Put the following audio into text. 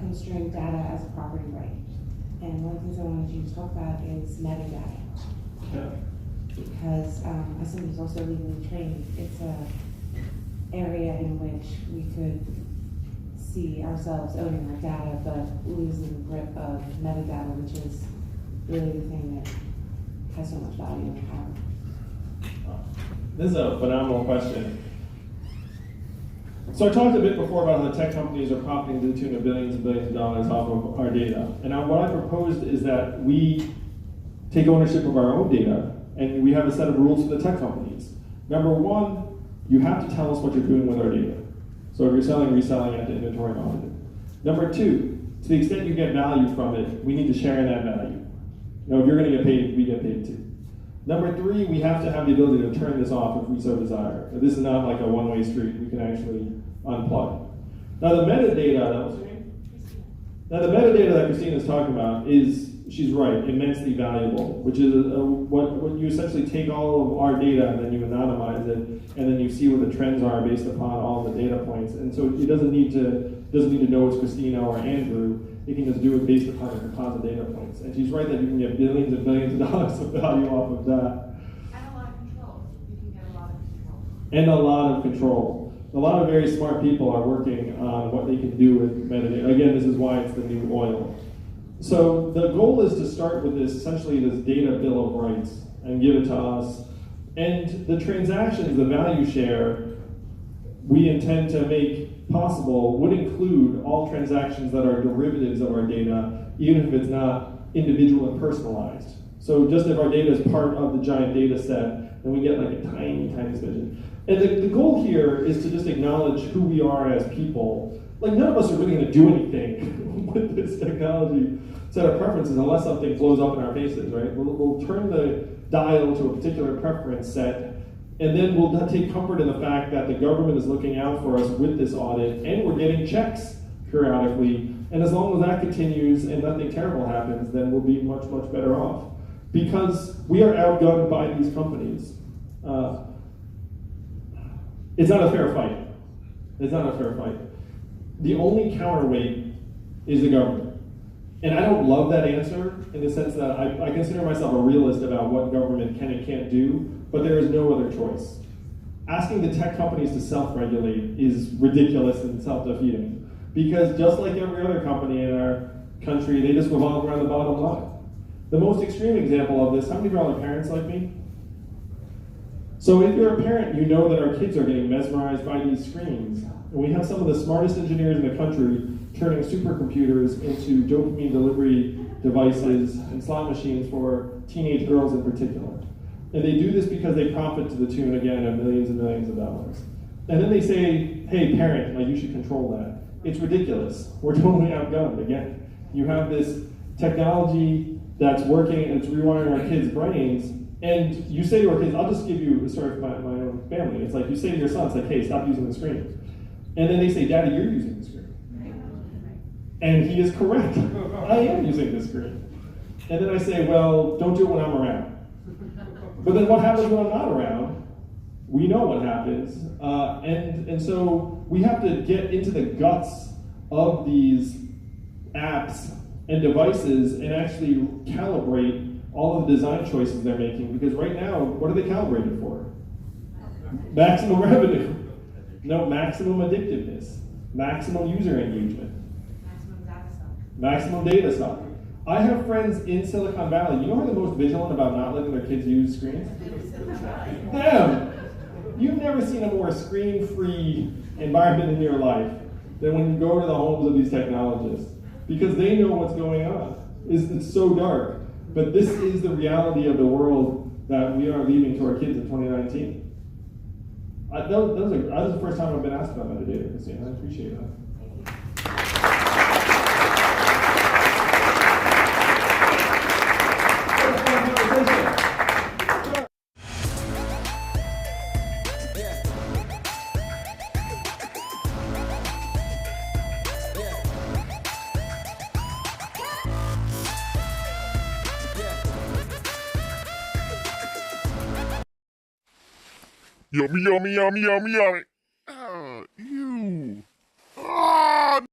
construing data as a property right. And one of the things I wanted you to talk about is metadata. Yeah. Because as somebody who's also legally trained, it's a area in which we could see ourselves owning our data, but losing the grip of metadata, which is really the thing that has so much value and power. This is a phenomenal question. So I talked a bit before about how the tech companies are profiting to the tune of billions and billions of dollars off of our data. And now what I proposed is that we take ownership of our own data, and we have a set of rules for the tech companies. Number one, you have to tell us what you're doing with our data. So if you're selling, reselling, you have to inventory and audit it. Number two, to the extent you get value from it, we need to share in that value. If you're going to get paid, we get paid too. Number three, we have to have the ability to turn this off if we so desire. This is not like a one-way street. We can actually unplug. Now the metadata, the metadata that Christine is talking about is, she's right, immensely valuable, which is what you essentially take all of our data and then you anonymize it, and then you see what the trends are based upon all the data points. And so it doesn't need to know it's Christina or Andrew. It can just do it based upon a composite data points. And she's right that you can get billions and billions of dollars of value off of that. And a lot of control. You can get a lot of control. And a lot of control. A lot of very smart people are working on what they can do with metadata. Again, this is why it's the new oil. So the goal is to start with this, essentially this data bill of rights, and give it to us. And the transactions, the value share, we intend to make possible would include all transactions that are derivatives of our data, even if it's not individual and personalized. So just if our data is part of the giant data set, then we get like a tiny, tiny smidgen. And the goal here is to just acknowledge who we are as people. Like none of us are really going to do anything with this technology set of preferences unless something blows up in our faces, right? We'll turn the dial to a particular preference set, and then we'll take comfort in the fact that the government is looking out for us with this audit, and we're getting checks periodically. And as long as that continues and nothing terrible happens, then we'll be much, much better off. Because we are outgunned by these companies. It's not a fair fight. It's not a fair fight. The only counterweight is the government. And I don't love that answer in the sense that I consider myself a realist about what government can and can't do, but there is no other choice. Asking the tech companies to self-regulate is ridiculous and self-defeating, because just like every other company in our country, they just revolve around the bottom line. The most extreme example of this, how many of y'all are parents like me? So if you're a parent, you know that our kids are getting mesmerized by these screens. And we have some of the smartest engineers in the country turning supercomputers into dopamine delivery devices and slot machines for teenage girls in particular. And they do this because they profit to the tune, again, of millions and millions of dollars. And then they say, hey, parent, like you should control that. It's ridiculous. We're totally outgunned, again. You have this technology that's working and it's rewiring our kids' brains, and you say to our kids, I'll just give you a story from my own family. It's like you say to your son, it's like, hey, stop using the screen. And then they say, Daddy, you're using the screen. And he is correct. I am using the screen. And then I say, well, don't do it when I'm around. But then what happens when I'm not around? We know what happens. And so we have to get into the guts of these apps and devices and actually calibrate all of the design choices they're making. Because right now, what are they calibrated for? Maximum revenue. No, maximum addictiveness. Maximum user engagement. Maximum data suck. I have friends in Silicon Valley. You know who are the most vigilant about not letting their kids use screens? Them. You've never seen a more screen-free environment in your life than when you go to the homes of these technologists, because they know what's going on. It's so dark. But this is the reality of the world that we are leaving to our kids in 2019. That was the first time I've been asked about metadata, Christine. I appreciate that. Yummy, yummy, yummy, yummy, yummy.